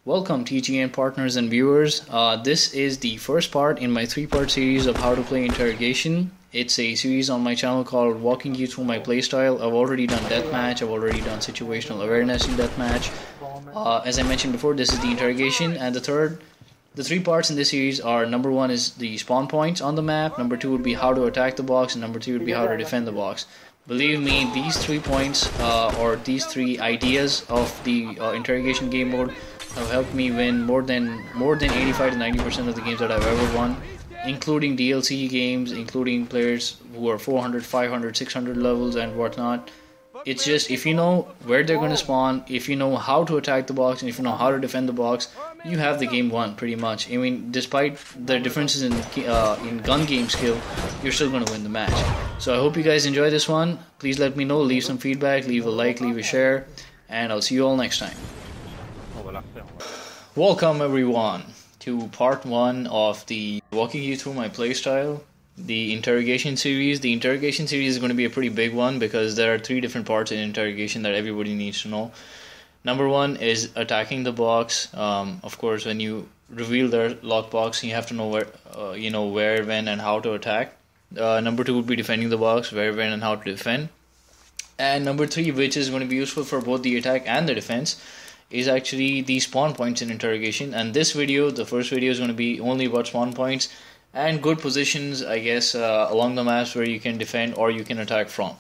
Welcome TGN partners and viewers. This is the first part in my three-part series of how to play Interrogation. It's a series on my channel called Walking You Through My Playstyle. I've already done Deathmatch, I've already done Situational Awareness in Deathmatch. As I mentioned before, this is the Interrogation, and the three parts in this series are: number one is the spawn points on the map, number two would be how to attack the box, and number three would be how to defend the box. Believe me, these 3 points or these 3 ideas of the Interrogation game mode have helped me win more than 85 to 90% of the games that I've ever won, including DLC games, including players who are 400, 500, 600 levels and whatnot. It's just, if you know where they're going to spawn, if you know how to attack the box, and if you know how to defend the box, you have the game won pretty much. I mean, despite the differences in gun game skill, you're still going to win the match. So I hope you guys enjoy this one. Please let me know, leave some feedback, leave a like, leave a share, and I'll see you all next time. Welcome everyone to part 1 of the Walking You Through My Playstyle, the Interrogation series. The Interrogation series is going to be a pretty big one because there are 3 different parts in Interrogation that everybody needs to know. Number 1 is attacking the box. Of course, when you reveal their lockbox, you have to know where, when, and how to attack. Number 2 would be defending the box, where, when, and how to defend. And number 3, which is going to be useful for both the attack and the defense, is actually the spawn points in Interrogation. And this video, the first video, is going to be only about spawn points and good positions, I guess, along the maps where you can defend or you can attack from.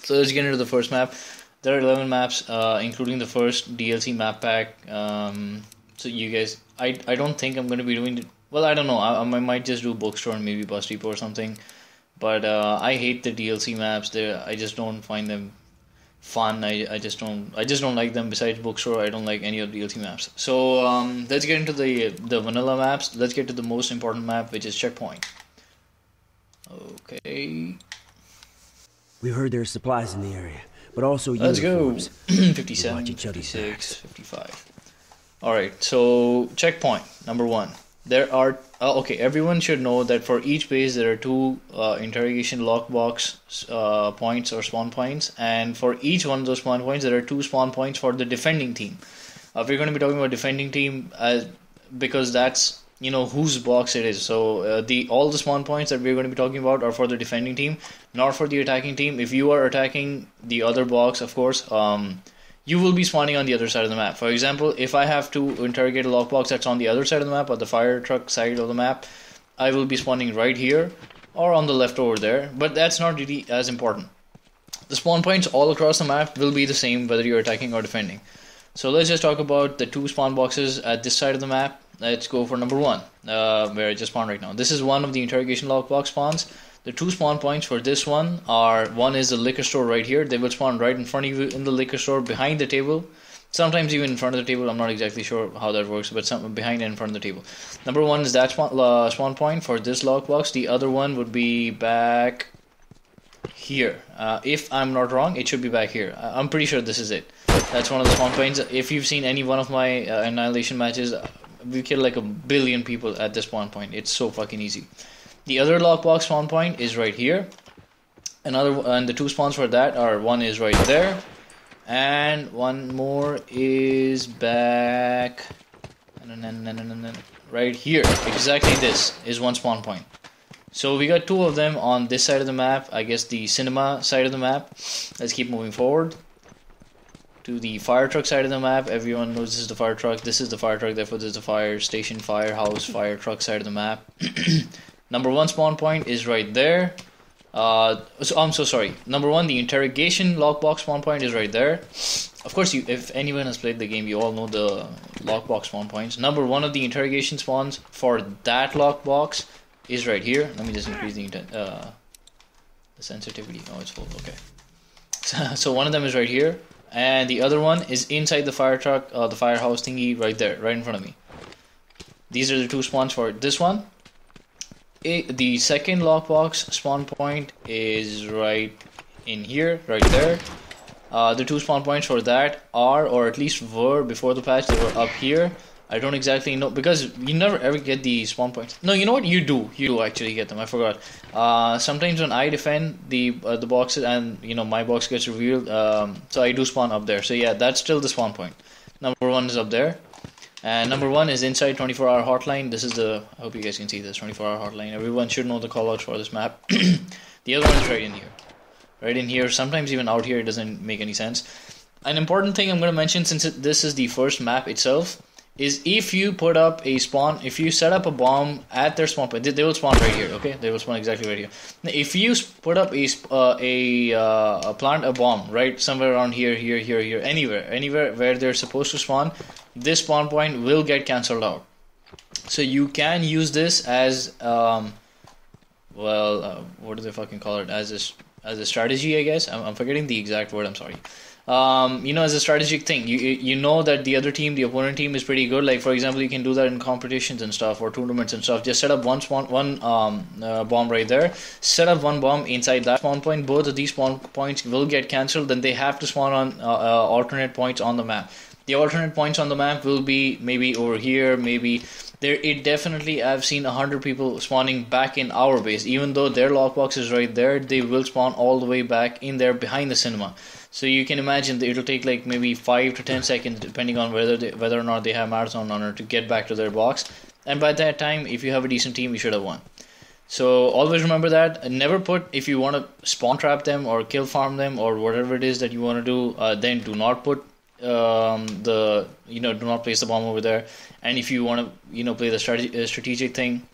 So let's get into the first map. There are 11 maps, including the first DLC map pack. So you guys, I don't think I'm going to be doing, well, I don't know, I might just do Bookstore and maybe Bus Depot or something. But I hate the DLC maps. I just don't find them fun. I just don't like them. Besides Bookstore, I don't like any of the DLC maps. So let's get into the vanilla maps. Let's get to the most important map, which is Checkpoint. Okay. We heard there are supplies in the area, but also let's uniforms. go. 57, 56, 55. Alright, so Checkpoint, number 1. There are, okay, everyone should know that for each base there are 2 Interrogation lockbox points or spawn points, and for each one of those spawn points there are 2 spawn points for the defending team. We're going to be talking about defending team because that's, whose box it is. So all the spawn points that we're going to be talking about are for the defending team, not for the attacking team. If you are attacking the other box, of course, you will be spawning on the other side of the map. For example, if I have to interrogate a lockbox that's on the other side of the map, or the fire truck side of the map, I will be spawning right here or on the left over there, but that's not really as important. The spawn points all across the map will be the same whether you're attacking or defending. So let's just talk about the 2 spawn boxes at this side of the map. Let's go for number 1, where I just spawned right now. This is one of the Interrogation lockbox spawns. The 2 spawn points for this one are, one is the liquor store right here. They will spawn right in front of you in the liquor store, behind the table. Sometimes even in front of the table. I'm not exactly sure how that works, but some behind and in front of the table. Number 1 is that spawn point for this lockbox. The other one would be back here. If I'm not wrong, it should be back here. I'm pretty sure this is it. That's one of the spawn points. If you've seen any one of my Annihilation matches, we kill like 1 billion people at this spawn point. It's so fucking easy. The other lockbox spawn point is right here. And the 2 spawns for that are, one is right there, and one more is back right here. Exactly, this is 1 spawn point. So we got 2 of them on this side of the map. I guess the cinema side of the map. Let's keep moving forward to the fire truck side of the map. Everyone knows this is the fire truck. This is the fire truck. Therefore, this is the fire station, firehouse, fire truck side of the map. Number 1 spawn point is right there. I'm so sorry. Number 1, the Interrogation lockbox spawn point is right there. Of course, if anyone has played the game, you all know the lockbox spawn points. Number 1 of the Interrogation spawns for that lockbox is right here. Let me just increase the sensitivity. Oh, it's full. Okay. So one of them is right here, and the other one is inside the fire truck, the firehouse thingy right there, right in front of me. These are the 2 spawns for this one. The second lockbox spawn point is right in here, right there. The 2 spawn points for that are, or at least were before the patch, they were up here. I don't exactly know, because you never ever get the spawn points. No, you know what? You do actually get them. I forgot. Sometimes when I defend the boxes and my box gets revealed, so I do spawn up there. So yeah, that's still the spawn point. Number 1 is up there. And number 1 is inside 24-hour hotline. This is the, I hope you guys can see this 24-hour hotline. Everyone should know the callouts for this map. The other one is right in here. Right in here. Sometimes even out here it doesn't make any sense. An important thing I'm going to mention, since this is the first map itself, is if you put up a spawn, if you set up a bomb at their spawn point, they will spawn right here, okay? They will spawn exactly right here. Now, if you put up plant a bomb right somewhere around here, anywhere where they're supposed to spawn, this spawn point will get cancelled out. So you can use this as what do they fucking call it? As a strategy, I guess. I'm forgetting the exact word. I'm sorry. You know, as a strategic thing, you know that the other team, the opponent team, is pretty good. Like for example, you can do that in competitions and stuff, or tournaments and stuff. Just set up one bomb right there. Set up one bomb inside that spawn point. Both of these spawn points will get cancelled. Then they have to spawn on alternate points on the map. The alternate points on the map will be maybe over here, maybe there. It definitely, I've seen 100 people spawning back in our base. Even though their lockbox is right there, they will spawn all the way back in there behind the cinema. So you can imagine that it'll take like maybe 5 to 10 seconds, depending on whether or not they have marathon honor, to get back to their box. And by that time, if you have a decent team, you should have won. So always remember that. Never put, if you want to spawn trap them or kill farm them or whatever it is that you want to do, then do not put do not place the bomb over there. And if you want to play the strategic thing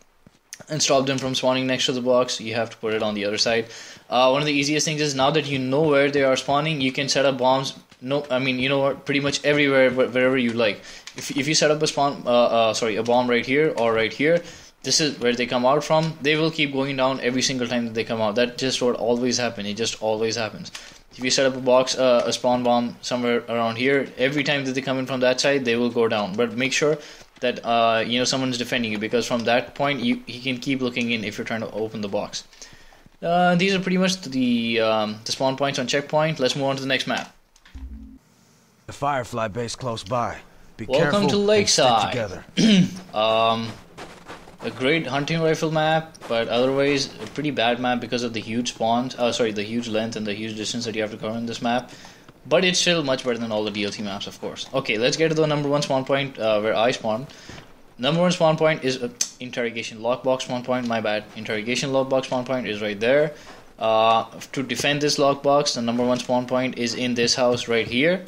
and stop them from spawning next to the box, you have to put it on the other side. One of the easiest things is, now that you know where they are spawning, you can set up bombs. Pretty much everywhere, wherever you like. If you set up a bomb right here or right here, this is where they come out from. They will keep going down every single time that they come out. That's just what always happens. It just always happens. If you set up a spawn bomb somewhere around here, every time that they come in from that side, they will go down. But make sure that someone's defending you, because from that point he can keep looking in if you're trying to open the box. These are pretty much the spawn points on checkpoint. Let's move on to the next map. The Firefly base close by. Be Welcome careful to Lakeside. and stick together. A great hunting rifle map, but otherwise a pretty bad map because of the huge spawns. The huge length and the huge distance that you have to cover in this map. But it's still much better than all the DLC maps, of course. Okay, let's get to the number 1 spawn point where I spawned. Number 1 spawn point is Interrogation lockbox spawn point. My bad. Interrogation lockbox spawn point is right there. To defend this lockbox, the number 1 spawn point is in this house right here.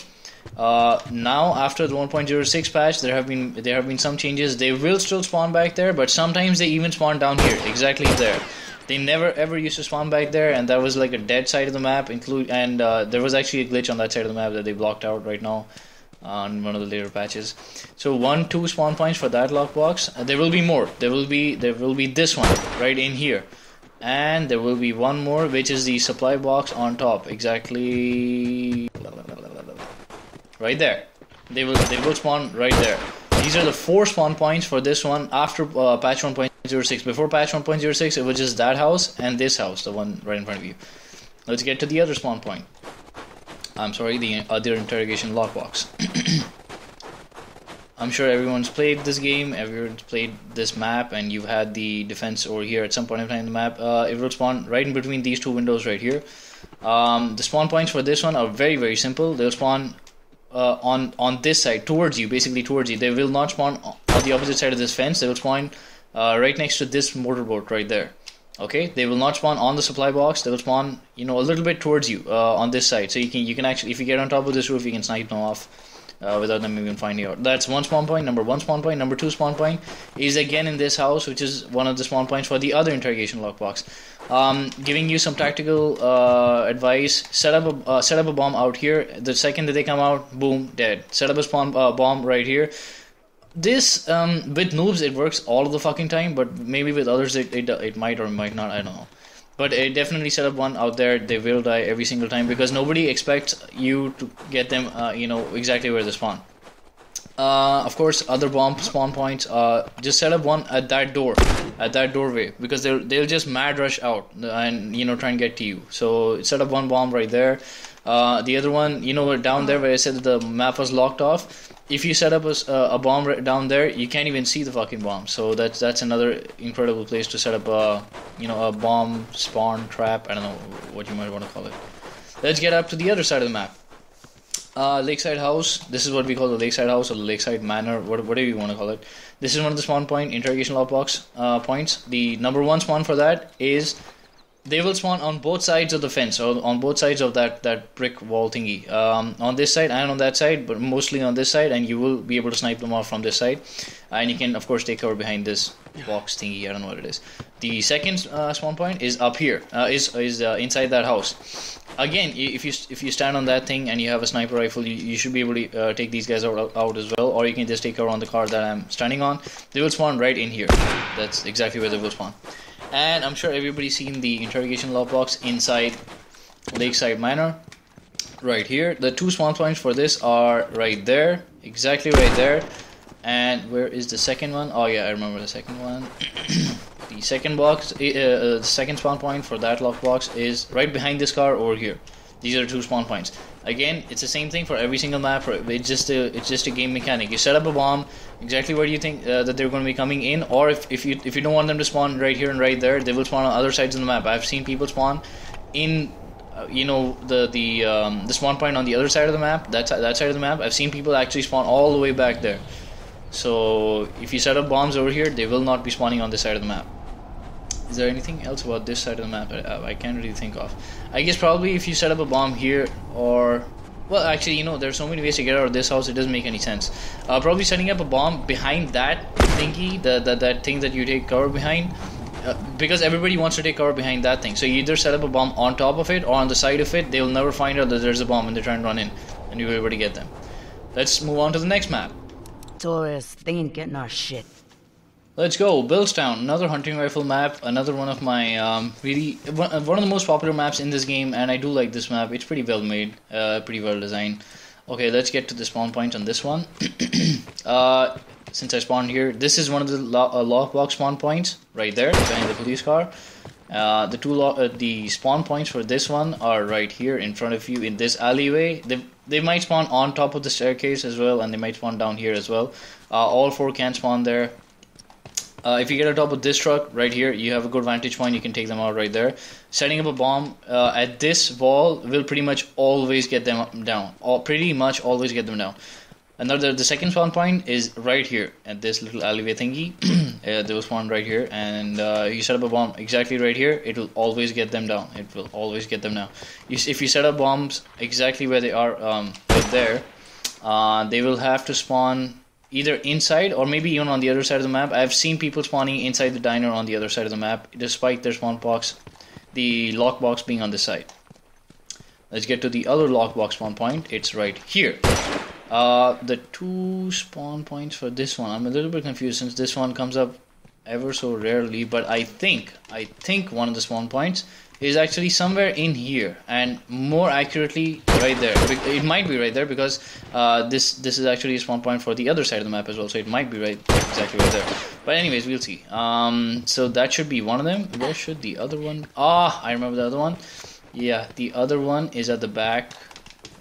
Now after the 1.06 patch, there have been some changes. They will still spawn back there, but sometimes they even spawn down here, exactly there. They never ever used to spawn back there, and that was like a dead side of the map. There was actually a glitch on that side of the map that they blocked out right now on one of the later patches. So 1-2 spawn points for that lockbox. There will be more. There will be this one right in here, and there will be one more, which is the supply box on top, exactly right there. They will spawn right there. These are the 4 spawn points for this one after patch 1.06. Before patch 1.06, it was just that house and this house, the one right in front of you. Let's get to the other spawn point. I'm sorry, the other interrogation lockbox. I'm sure everyone's played this game, everyone's played this map, and you've had the defense over here at some point in time in the map. It will spawn right in between these 2 windows right here. The spawn points for this one are very, very simple. They'll spawn on this side, towards you, basically towards you. They will not spawn on the opposite side of this fence. They will spawn right next to this motorboat right there. Okay, they will not spawn on the supply box. They will spawn, a little bit towards you on this side. So you can actually, if you get on top of this roof, you can snipe them off without them even finding out. That's 1 spawn point. Number 1 spawn point. Number 2 spawn point is again in this house, which is one of the spawn points for the other interrogation lockbox. Giving you some tactical advice. Set up a bomb out here. The second that they come out, boom, dead. Set up a spawn bomb right here. This with noobs it works all of the fucking time, but maybe with others it might or might not. I don't know. But definitely set up one out there. They will die every single time because nobody expects you to get them exactly where they spawn. Of course, other bomb spawn points, just set up one at that doorway, because they'll just mad rush out and try and get to you. So set up one bomb right there. The other one, down there where I said that the map was locked off. If you set up a bomb right down there, you can't even see the fucking bomb. So that's another incredible place to set up a bomb spawn trap. I don't know what you might want to call it. Let's get up to the other side of the map. Lakeside House. This is what we call the Lakeside House or the Lakeside Manor, whatever you want to call it. This is one of the spawn point interrogation lockbox points. The number one spawn for that is they will spawn on both sides of the fence, or on both sides of that brick wall thingy. On this side and on that side, but mostly on this side, and you will be able to snipe them off from this side. And you can, of course, take cover behind this box thingy. I don't know what it is. The second spawn point is up here. Is inside that house. Again, if you stand on that thing and you have a sniper rifle, you should be able to take these guys out as well. Or you can just take cover on the car that I'm standing on. They will spawn right in here. That's exactly where they will spawn. And I'm sure everybody's seen the interrogation lockbox inside Lakeside Manor. Right here. The two spawn points for this are right there. Exactly right there. And where is the second one? Oh yeah, I remember the second one. The second box, the second spawn point for that lockbox is right behind this car over here. These are two spawn points. Again, it's the same thing for every single map. It's just a game mechanic. You set up a bomb exactly where you think that they're going to be coming in, or if you don't want them to spawn right here and right there, they will spawn on other sides of the map. I've seen people spawn in, the spawn point on the other side of the map. That side of the map. I've seen people actually spawn all the way back there. So if you set up bombs over here, they will not be spawning on this side of the map. Is there anything else about this side of the map I can't really think of? I guess probably if you set up a bomb here, or... Well, actually, there's so many ways to get out of this house, it doesn't make any sense. Probably setting up a bomb behind that thingy, that thing that you take cover behind, because everybody wants to take cover behind that thing. So you either set up a bomb on top of it or on the side of it. They will never find out that there's a bomb when they're trying to run in, and you'll be able to get them. Let's move on to the next map. Tourists, they ain't getting our shit. Let's go, Billstown, another hunting rifle map, another one of my one of the most popular maps in this game, and I do like this map. It's pretty well made, pretty well designed. Okay, let's get to the spawn point on this one. Since I spawned here, this is one of the lockbox spawn points right there behind the police car. The spawn points for this one are right here in front of you in this alleyway. They might spawn on top of the staircase as well, and they might spawn down here as well. All four can spawn there. If you get on top of this truck right here, you have a good vantage point. You can take them out right there. Setting up a bomb at this wall will pretty much always get them down. The second spawn point is right here at this little alleyway thingy. They will spawn right here, and you set up a bomb exactly right here. It will always get them down. It will always get them down. If you set up bombs exactly where they are, right there, they will have to spawn either inside or maybe even on the other side of the map. I've seen people spawning inside the diner on the other side of the map, despite their spawn box, the lockbox being on this side. Let's get to the other lockbox spawn point. It's right here. The two spawn points for this one, I'm a little bit confused since this one comes up ever so rarely, but I think one of the spawn points is actually somewhere in here, and more accurately right there. It might be right there because this is actually a spawn point for the other side of the map as well, so it might be exactly right there. But anyways, we'll see. So that should be one of them. Where should the other one? I remember the other one. Yeah, the other one is at the back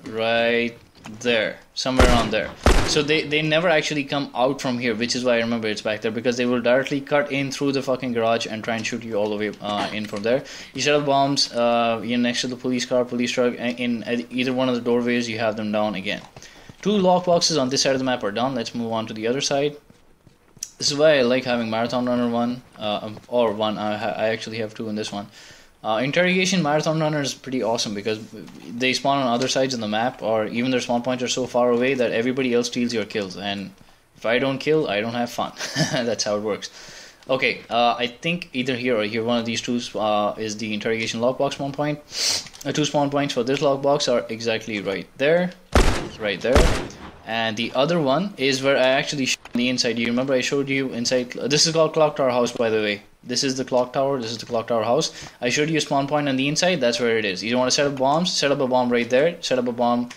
right there, somewhere around there. So they never actually come out from here, which is why I remember it's back there, because they will directly cut in through the fucking garage and try and shoot you all the way in from there. You set up bombs next to the police car, police truck, in either one of the doorways. You have them down again. Two lockboxes on this side of the map are done. Let's move on to the other side. This is why I like having Marathon Runner 1, or 1. I actually have 2 in this one. Interrogation Marathon Runner is pretty awesome because they spawn on other sides of the map, or even their spawn points are so far away that everybody else steals your kills, and if I don't kill, I don't have fun. That's how it works. Okay, I think either here or here, one of these two is the Interrogation lockbox spawn point. The two spawn points for this lockbox are exactly right there, and the other one is where I actually showed the inside. You remember I showed you inside. This is called Clock Tower House, by the way. This is the clock tower. This is the clock tower house. I showed you a spawn point on the inside. That's where it is. You don't want to set up bombs. Set up a bomb right there. Set up a bomb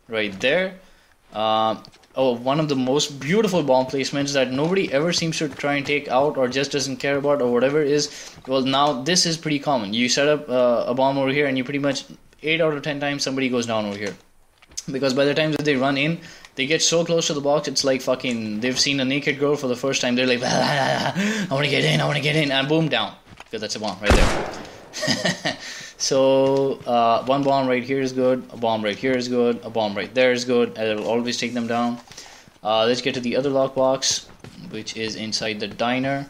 right there. One of the most beautiful bomb placements that nobody ever seems to try and take out or just doesn't care about or whatever is. Well, now this is pretty common. You set up a bomb over here, and you pretty much 8 out of 10 times somebody goes down over here. Because by the time that they run in, they get so close to the box, it's like fucking, they've seen a naked girl for the first time. They're like, I want to get in, and boom, down. Because that's a bomb right there. So one bomb right here is good, a bomb right here is good, a bomb right there is good, and it will always take them down. Let's get to the other lockbox, which is inside the diner.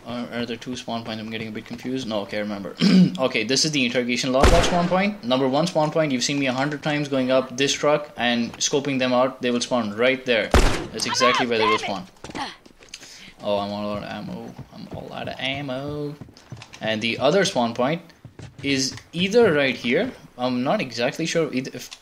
Are there two spawn points? I'm getting a bit confused. No, okay, I remember. Okay, this is the interrogation lockbox spawn point. Number 1 spawn point, you've seen me 100 times going up this truck and scoping them out. They will spawn right there. That's exactly where they will spawn. Oh, I'm all out of ammo. I'm all out of ammo. And the other spawn point is either right here. I'm not exactly sure.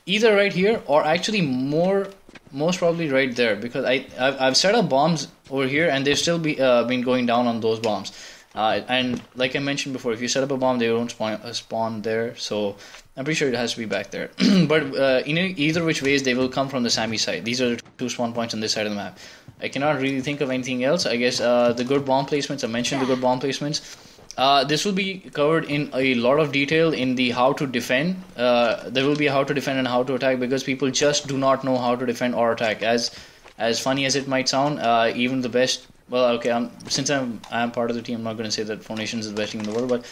Either right here or actually most probably right there, because I've set up bombs over here and they've still been going down on those bombs. And like I mentioned before, if you set up a bomb, they don't spawn there. So I'm pretty sure it has to be back there. But in either which ways, they will come from the Sammy side. These are the 2 spawn points on this side of the map. I cannot really think of anything else. I guess the good bomb placements. I mentioned the good bomb placements. This will be covered in a lot of detail in the how to defend. There will be a how to defend and how to attack, because people just do not know how to defend or attack. As funny as it might sound, even the best. Well, okay, since I'm part of the team, I'm not going to say that Formations is the best team in the world, but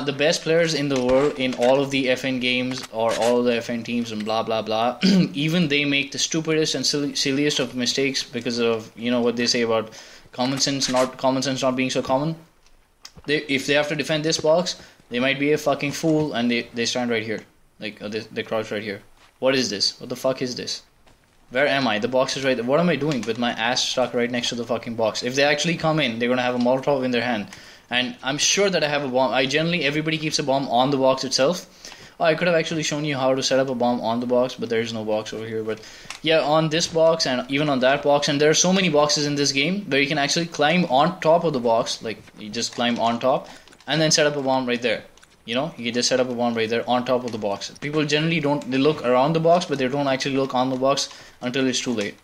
the best players in the world in all of the FN games or all of the FN teams and blah blah blah, even they make the stupidest and silliest of mistakes because of, you know, what they say about common sense not being so common. If they have to defend this box, they might be a fucking fool, and they stand right here, like they crouch right here. What is this? What the fuck is this? Where am I? The box is right there. What am I doing with my ass stuck right next to the fucking box? If they actually come in, they're gonna have a Molotov in their hand, and I'm sure that I have a bomb. Everybody keeps a bomb on the box itself. Oh, I could have actually shown you how to set up a bomb on the box, but there's no box over here. But yeah, on this box and even on that box, and there are so many boxes in this game where you can actually climb on top of the box, like you just climb on top and then set up a bomb right there. You know, you can just set up a bomb right there on top of the box. People generally they look around the box, but they don't actually look on the box until it's too late.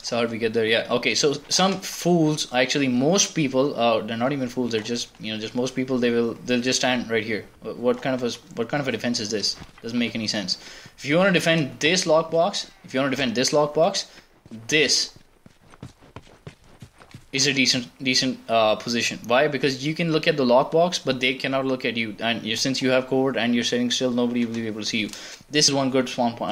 So how did we get there? Yeah, okay, so some fools, actually most people, they're not even fools, they're just, you know, just most people, they'll just stand right here. What kind of a defense is this? Doesn't make any sense. If you want to defend this lockbox, this is a decent position. Why? Because you can look at the lockbox, but they cannot look at you, and since you have cover and you're sitting still, nobody will be able to see you. This is one good spawn point.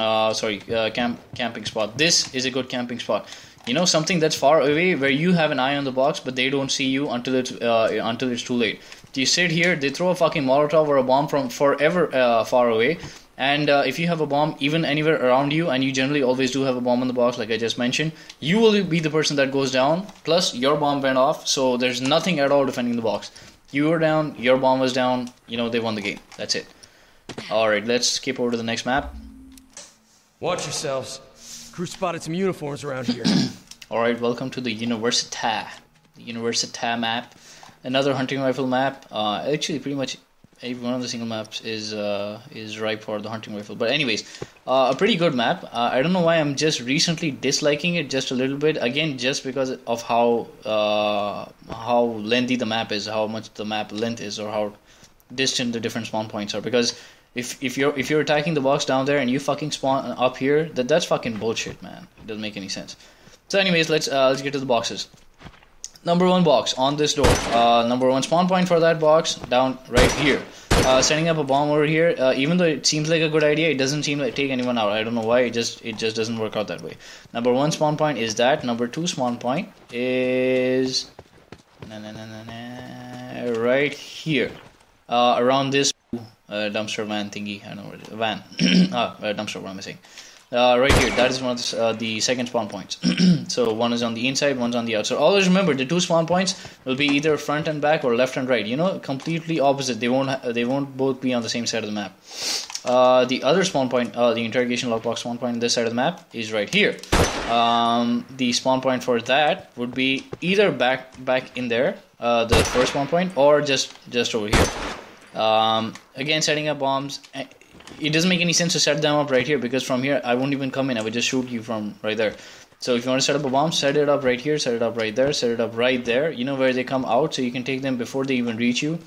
Camping spot. This is a good camping spot. You know, something that's far away where you have an eye on the box, but they don't see you until it's too late. You sit here, they throw a fucking Molotov or a bomb from forever far away. And if you have a bomb even anywhere around you, and you generally always do have a bomb in the box, like I just mentioned, you will be the person that goes down, plus your bomb went off, so there's nothing at all defending the box. You were down, your bomb was down, you know, they won the game. That's it. Alright, let's skip over to the next map. Watch yourselves. Crew spotted some uniforms around here. Alright, welcome to the Università. The Università map. Another hunting rifle map. Actually, pretty much every one of the single maps is ripe for the hunting rifle. But anyways, a pretty good map. I don't know why I'm just recently disliking it just a little bit. Again, just because of how lengthy the map is, how much the map length is, or how distant the different spawn points are. Because if you're attacking the box down there and you fucking spawn up here, that's fucking bullshit, man. It doesn't make any sense. So anyways, let's get to the boxes. Number 1 box on this door. Number 1 spawn point for that box down right here. Setting up a bomb over here. Even though it seems like a good idea, it doesn't seem like take anyone out. I don't know why. It just doesn't work out that way. Number 1 spawn point is that. Number 2 spawn point is right here. Around this dumpster van thingy. I don't know what it is. Van. Dumpster. What am I saying? Right here, that is one of the second spawn points. So one is on the inside, one's on the outside. Always remember, the 2 spawn points will be either front and back or left and right. You know, completely opposite. They won't both be on the same side of the map. The other spawn point, the interrogation lockbox spawn point on this side of the map is right here. The spawn point for that would be either back in there, the first spawn point, or just over here. Again, setting up bombs. It doesn't make any sense to set them up right here, because from here I won't even come in. I would just shoot you from right there. So if you want to set up a bomb, set it up right here, set it up right there, set it up right there. You know where they come out, so you can take them before they even reach you.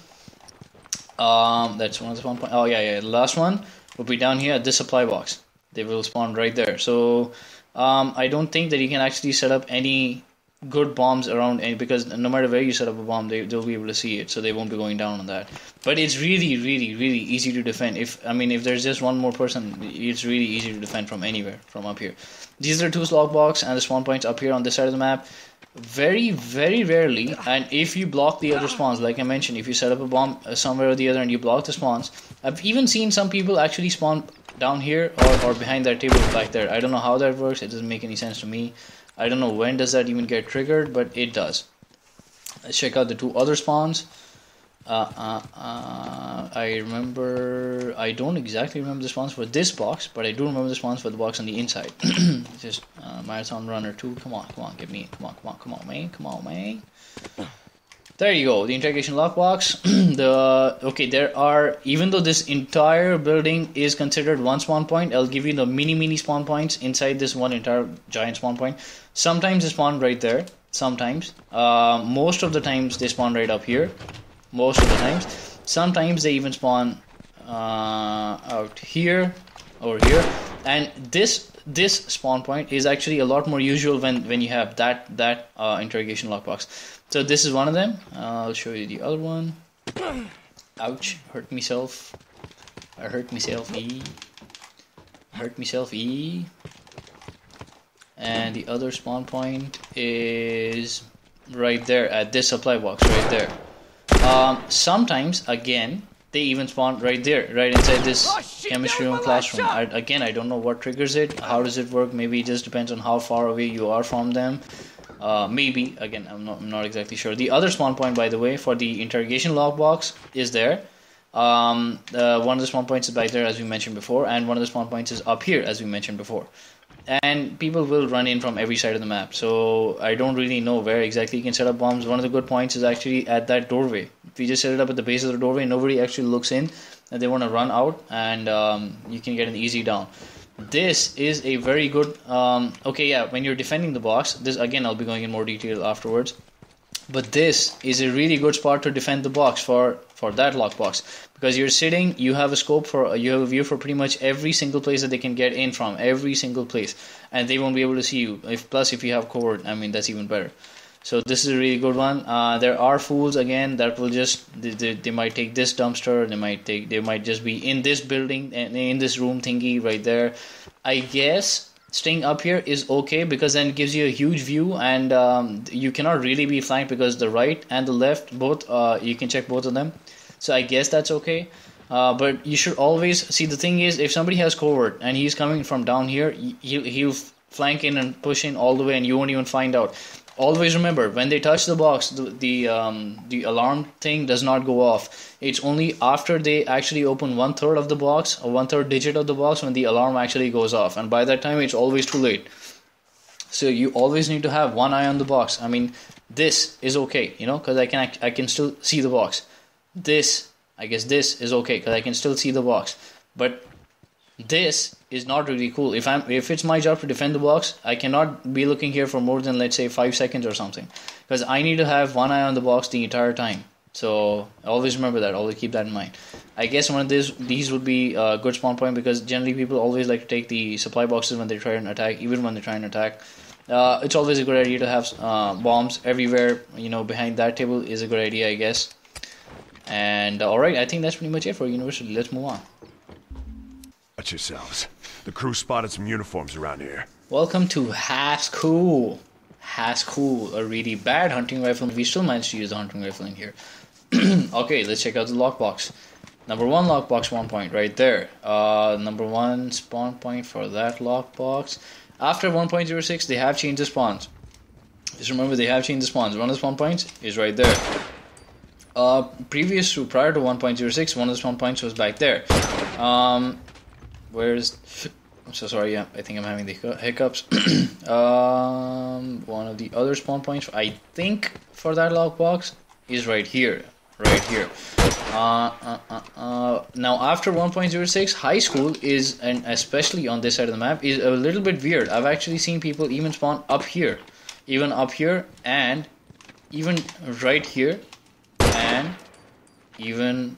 That's one of the spawn point. Oh yeah. The last one will be down here at this supply box. They will spawn right there. So I don't think that you can actually set up any good bombs around, and because no matter where you set up a bomb, they'll be able to see it, so they won't be going down on that. But it's really easy to defend. If there's just one more person, it's really easy to defend from anywhere from up here. These are two slog box and the spawn points up here on this side of the map. Very rarely, and if you block the other spawns, like I mentioned, if you set up a bomb somewhere or the other and you block the spawns, I've even seen some people actually spawn down here or behind that table back there. I don't know how that works. It doesn't make any sense to me. I don't know when does that even get triggered, but it does. Let's check out the two other spawns. I don't exactly remember the spawns for this box, but I do remember the spawns for the box on the inside. Just Marathon Runner 2. Come on, get me. Come on, man. There you go, the interrogation lockbox. There are, even though this entire building is considered one spawn point, I'll give you the mini spawn points inside this one entire giant spawn point. Sometimes they spawn right there, sometimes. Most of the times they spawn right up here. Most of the times. Sometimes they even spawn out here, over here. And this spawn point is actually a lot more usual when you have that interrogation lockbox. So this is one of them. I'll show you the other one. Ouch! Hurt myself. I hurt myself. Hurt myself. And the other spawn point is right there at this supply box right there. Sometimes again they even spawn right there, right inside this chemistry room classroom. I don't know what triggers it. How does it work? Maybe it just depends on how far away you are from them. Maybe, again, I'm not exactly sure. The other spawn point, by the way, for the interrogation lockbox is there. One of the spawn points is back there, as we mentioned before, and one of the spawn points is up here, as we mentioned before. And people will run in from every side of the map, so I don't really know where exactly you can set up bombs. One of the good points is actually at that doorway. If you just set it up at the base of the doorway, nobody actually looks in, and they want to run out, and you can get an easy down. This is a very good, when you're defending the box, this again I'll be going in more detail afterwards, but this is a really good spot to defend the box for that lockbox, because you're sitting, you have a view for pretty much every single place that they can get in from, every single place, and they won't be able to see you. Plus if you have covert, that's even better. So this is a really good one. There are fools again that will just they might take this dumpster. They might just be in this building and in this room thingy right there. I guess staying up here is okay because then it gives you a huge view, and you cannot really be flanked because the right and the left both you can check both of them. So I guess that's okay. But you should always see, the thing is, if somebody has covert and he's coming from down here, he'll flank in and push in all the way, and you won't even find out. Always remember, when they touch the box, the alarm thing does not go off. It's only after they actually open 1/3 of the box, or 1/3 digit of the box, when the alarm actually goes off. And by that time, it's always too late. So you always need to have one eye on the box. This is okay, because I can still see the box. I guess this is okay because I can still see the box. But this is not really cool. If it's my job to defend the box, I cannot be looking here for more than, let's say, 5 seconds or something, because I need to have one eye on the box the entire time. So always remember that. Always keep that in mind. I guess one of these would be a good spawn point, because generally people always like to take the supply boxes when they try and attack. Even when they try and attack, it's always a good idea to have bombs everywhere. Behind that table is a good idea, I guess. And alright, I think that's pretty much it for University. Let's move on. Watch yourselves. The crew spotted some uniforms around here. Welcome to Soooo. Soooo, a really bad hunting rifle. We still managed to use the hunting rifle in here. Okay, let's check out the lockbox. Number 1 lockbox spawn point right there. Number 1 spawn point for that lockbox. After 1.06, they have changed the spawns. Just remember, they have changed the spawns. One of the spawn points is right there. Prior to 1.06, one of the spawn points was back there. I'm so sorry, yeah, I think I'm having the hiccups. One of the other spawn points, I think, for that lockbox is right here. Now after 1.06, high school is, and especially on this side of the map, is a little bit weird. I've actually seen people even spawn up here, and even right here, and even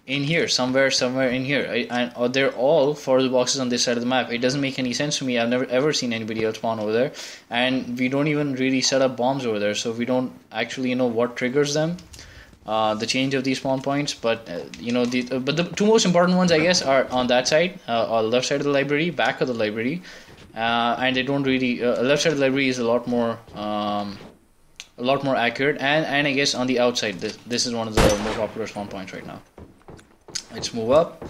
in here, somewhere in here. And they're all for the boxes on this side of the map. It doesn't make any sense to me. I've never ever seen anybody else spawn over there, and we don't even really set up bombs over there, so we don't actually know what triggers them. The change of these spawn points, but but the two most important ones, I guess, are on that side, on the left side of the library, back of the library, and they don't really. Left side of the library is a lot more accurate, and I guess on the outside, this is one of the more popular spawn points right now. Let's move up.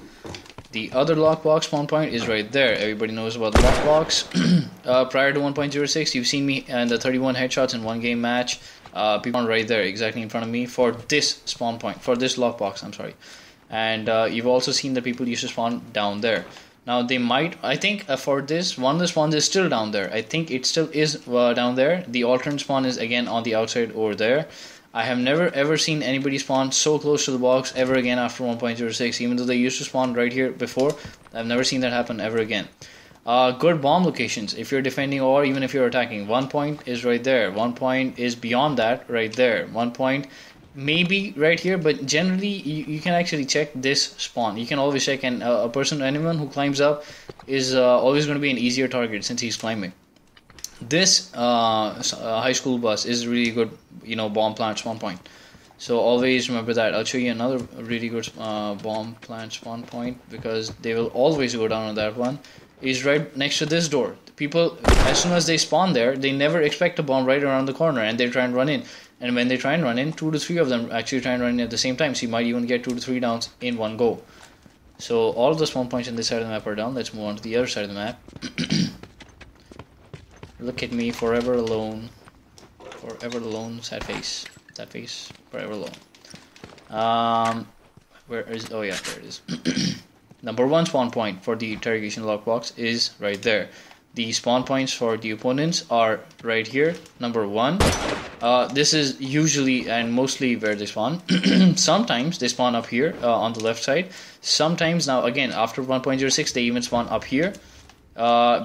The other lockbox spawn point is right there. Everybody knows about the lockbox. Prior to 1.06, you've seen me and the 31 headshots in one game match. People right there, exactly in front of me, for this spawn point, for this lockbox, I'm sorry. And you've also seen that people used to spawn down there. Now they might, I think for this, one of the spawns is still down there. I think it still is down there. The alternate spawn is again on the outside over there. I have never ever seen anybody spawn so close to the box ever again after 1.06, even though they used to spawn right here before. I've never seen that happen ever again. Good bomb locations if you're defending or even if you're attacking. 1 point is right there. 1 point is beyond that right there. 1 point maybe right here, but generally you can actually check this spawn. You can always check, and anyone who climbs up is always going to be an easier target since he's climbing. This high school bus is really good, bomb plant spawn point. So always remember that. I'll show you another really good bomb plant spawn point, because they will always go down on that one. Is right next to this door. People, as soon as they spawn there, they never expect a bomb right around the corner, and they try and run in. And when they try and run in, 2 to 3 of them actually try and run in at the same time. So you might even get 2 to 3 downs in one go. So all of the spawn points on this side of the map are down. Let's move on to the other side of the map. Look at me, forever alone. Forever alone, sad face. Sad face, forever alone. Where is, oh yeah, there it is. Number 1 spawn point for the interrogation lockbox is right there. The spawn points for the opponents are right here. Number 1. This is usually and mostly where they spawn. Sometimes they spawn up here on the left side. Sometimes, now again, after 1.06, they even spawn up here.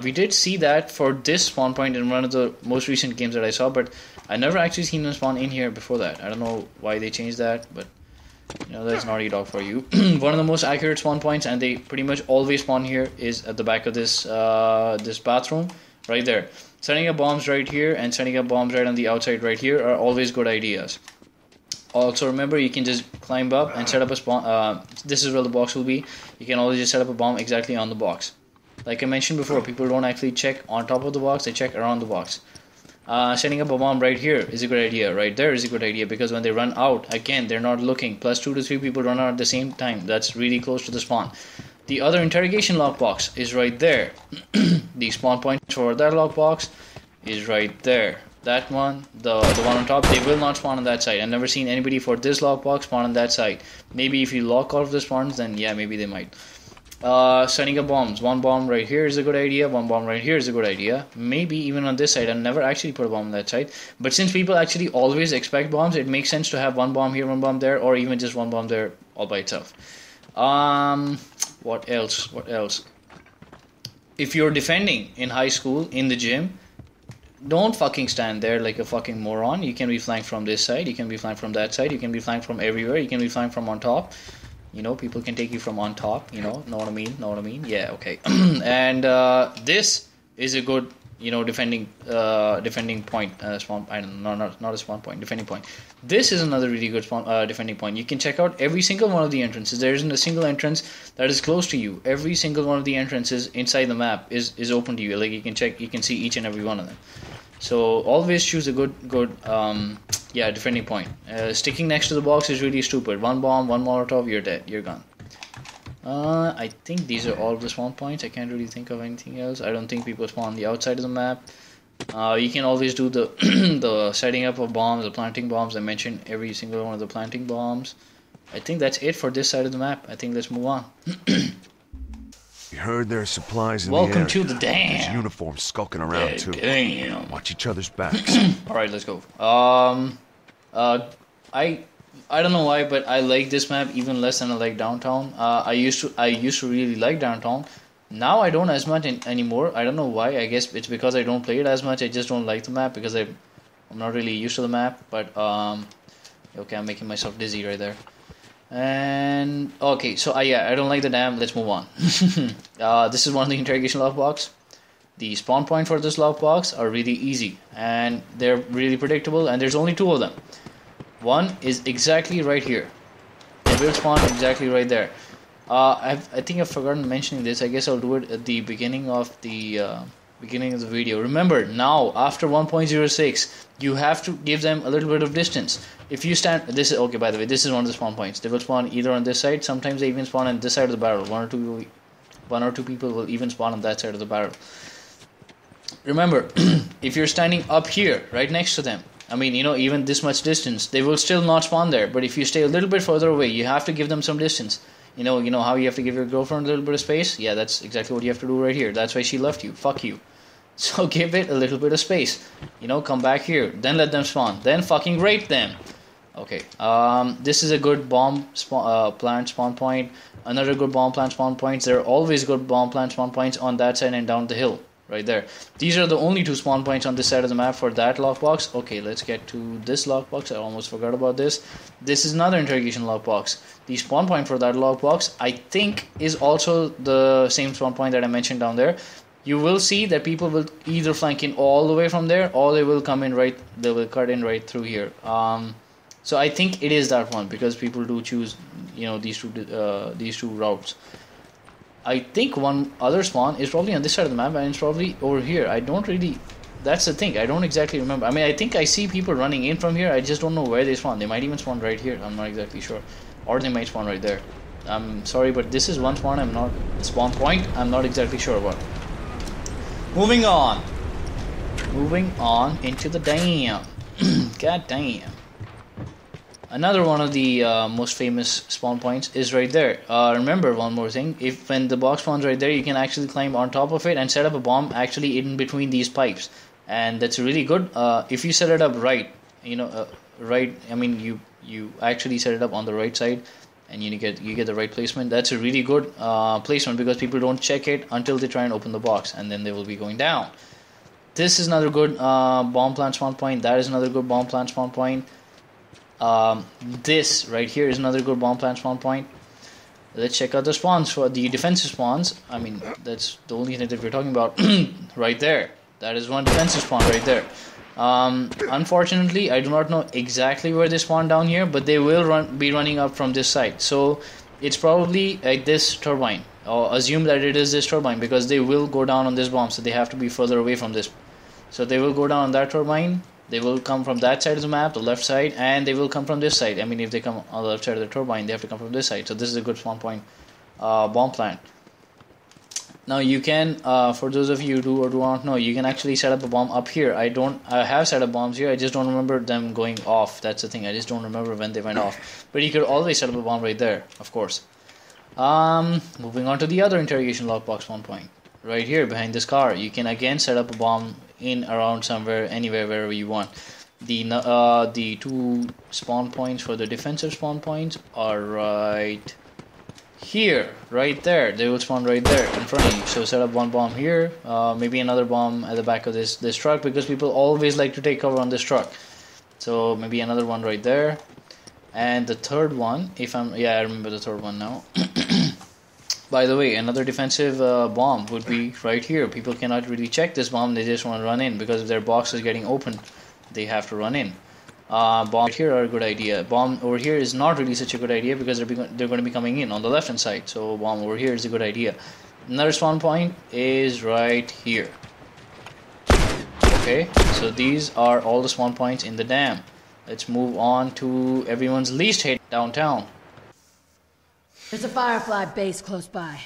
We did see that for this spawn point in one of the most recent games that I saw, but I never actually seen them spawn in here before that. I don't know why they changed that, but that's Naughty Dog for you. One of the most accurate spawn points, and they pretty much always spawn here, is at the back of this this bathroom right there. Setting up bombs right here and setting up bombs right on the outside right here are always good ideas. Also remember, you can just climb up and set up a spawn. This is where the box will be. You can always just set up a bomb exactly on the box. Like I mentioned before, people don't actually check on top of the box, they check around the box. Setting up a bomb right here is a good idea. Right there is a good idea, because when they run out, again, they're not looking. Plus 2 to 3 people run out at the same time. That's really close to the spawn. The other interrogation lockbox is right there. The spawn point for that lockbox is right there. That one, the one on top, they will not spawn on that side. I've never seen anybody for this lockbox spawn on that side. Maybe if you lock all of the spawns, then yeah, maybe they might. Setting up bombs. 1 bomb right here is a good idea. 1 bomb right here is a good idea. Maybe even on this side. I've never actually put a bomb on that side. But since people actually always expect bombs, it makes sense to have 1 bomb here, 1 bomb there, or even just 1 bomb there all by itself. What else? What else? If you're defending in high school, in the gym, don't fucking stand there like a fucking moron. You can be flanked from this side. You can be flanked from that side. You can be flanked from everywhere. You can be flanked from on top. People can take you from on top, know what I mean? Know what I mean? Yeah, okay. And this is a good, defending point. Spawn. I don't know, not a spawn point, defending point. This is another really good defending point. You can check out every single one of the entrances. There isn't a single entrance that is close to you. Every single one of the entrances inside the map is open to you. Like you can check, you can see each and every one of them. So always choose a good defending point. Sticking next to the box is really stupid. 1 bomb, 1 Molotov, you're dead. You're gone. I think these are all of the spawn points. I can't really think of anything else. I don't think people spawn on the outside of the map. You can always do the the setting up of bombs, the planting bombs. I mentioned every single one of the planting bombs. I think that's it for this side of the map. I think let's move on. We heard there are supplies in Welcome the area. to the dam. There's uniforms skulking around too. Damn. Watch each other's backs. Alright, let's go. I don't know why, but I like this map even less than I like downtown. I used to really like downtown. Now I don't as much anymore. I don't know why. I guess it's because I don't play it as much. I just don't like the map because I'm not really used to the map. But okay, I'm making myself dizzy right there. And okay, so yeah, I don't like the dam. Let's move on. This is one of the interrogation lockbox. The spawn point for this lockbox are really easy and they're really predictable, and there's only two of them. One is exactly right here. They will spawn exactly right there. I think I've forgotten mentioning this. I guess I'll do it at the beginning of the video. Remember, now after 1.06, you have to give them a little bit of distance. If you stand, this is okay. By the way, this is one of the spawn points. They will spawn either on this side. Sometimes they even spawn on this side of the barrel. One or two people will even spawn on that side of the barrel. Remember, if you're standing up here, right next to them, I mean, you know, even this much distance, they will still not spawn there. But if you stay a little bit further away, you have to give them some distance. You know how you have to give your girlfriend a little bit of space? Yeah, that's exactly what you have to do right here. That's why she left you. Fuck you. So give it a little bit of space. You know, come back here. Then let them spawn. Then fucking rape them. Okay. This is a good bomb plant spawn point. Another good bomb plant spawn points. There are always good bomb plant spawn points on that side and down the hill. Right there. These are the only two spawn points on this side of the map for that lockbox. Okay, let's get to this lockbox. I almost forgot about this. This is another interrogation lockbox. The spawn point for that lockbox, I think, is also the same spawn point that I mentioned down there. You will see that people will either flank in all the way from there, or they will come in right. They will cut in right through here. So I think it is that one, because people do choose, you know, these two routes. I think one other spawn is probably on this side of the map, and it's probably over here. I don't really... That's the thing. I don't exactly remember. I mean, I think I see people running in from here. I just don't know where they spawn. They might even spawn right here. I'm not exactly sure. Or they might spawn right there. I'm sorry, but this is one spawn spawn point I'm not exactly sure about. Moving on. Moving on into the dam. God damn. Another one of the most famous spawn points is right there. Remember one more thing. When the box spawns right there, you can actually climb on top of it and set up a bomb actually in between these pipes. And that's really good. If you set it up right, you know, right. I mean, you actually set it up on the right side, and you get the right placement. That's a really good placement, because people don't check it until they try and open the box, and then they will be going down. This is another good bomb plant spawn point. That is another good bomb plant spawn point. This right here is another good bomb plant spawn point. Let's check out the spawns for the defensive spawns. I mean, that's the only thing that we're talking about. Right there. That is one defensive spawn right there. Unfortunately, I do not know exactly where they spawn down here, but they will be running up from this side. So it's probably like this turbine. Or assume that it is this turbine, because they will go down on this bomb, so they have to be further away from this. So they will go down on that turbine. They will come from that side of the map, the left side, and they will come from this side. I mean, if they come on the left side of the turbine, they have to come from this side. So this is a good spawn point bomb plant. Now you can, for those of you who do or do not know, you can actually set up a bomb up here. I have set up bombs here. I just don't remember them going off. That's the thing. I just don't remember when they went off. But you could always set up a bomb right there, of course. Moving on to the other interrogation lockbox spawn point. Right here behind this car, you can again set up a bomb in, around, somewhere, anywhere, wherever you want. The two spawn points for the defensive spawn points are right here, right there. They will spawn right there in front of you. So set up one bomb here, maybe another bomb at the back of this truck, because people always like to take cover on this truck. So maybe another one right there, and the third one, I remember the third one now. By the way, another defensive bomb would be right here. People cannot really check this bomb. They just want to run in, because if their box is getting opened, they have to run in. Bombs here are a good idea. Bomb over here is not really such a good idea, because they're going to be coming in on the left hand side. So bomb over here is a good idea. Another spawn point is right here. Okay, so these are all the spawn points in the dam. Let's move on to everyone's least hate, downtown. There's a Firefly base close by.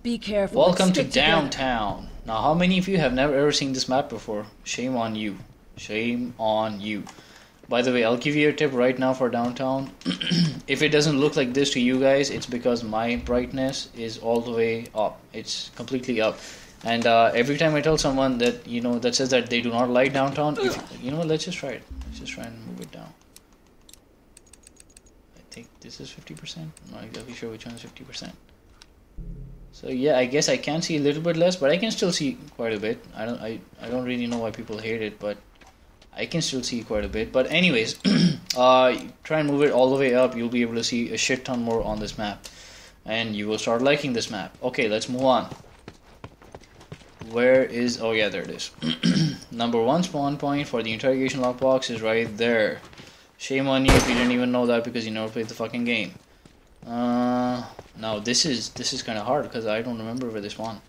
Be careful. Welcome to downtown. Now, how many of you have never ever seen this map before? Shame on you. Shame on you. By the way, I'll give you a tip right now for downtown. If it doesn't look like this to you guys, it's because my brightness is all the way up. It's completely up. And every time I tell someone that, you know, that says that they do not like downtown, let's just try it. Let's just try and move it down. I think this is 50%. I'm not exactly sure which one is 50%. So yeah, I guess I can see a little bit less, but I can still see quite a bit. I don't really know why people hate it, but I can still see quite a bit. But anyways, Try and move it all the way up. You'll be able to see a shit ton more on this map, and you will start liking this map. Okay, let's move on. Where is... oh yeah, there it is. Number 1 spawn point for the interrogation lockbox is right there. Shame on you if you didn't even know that because you never played the fucking game. Now this is kind of hard because I don't remember where they spawn.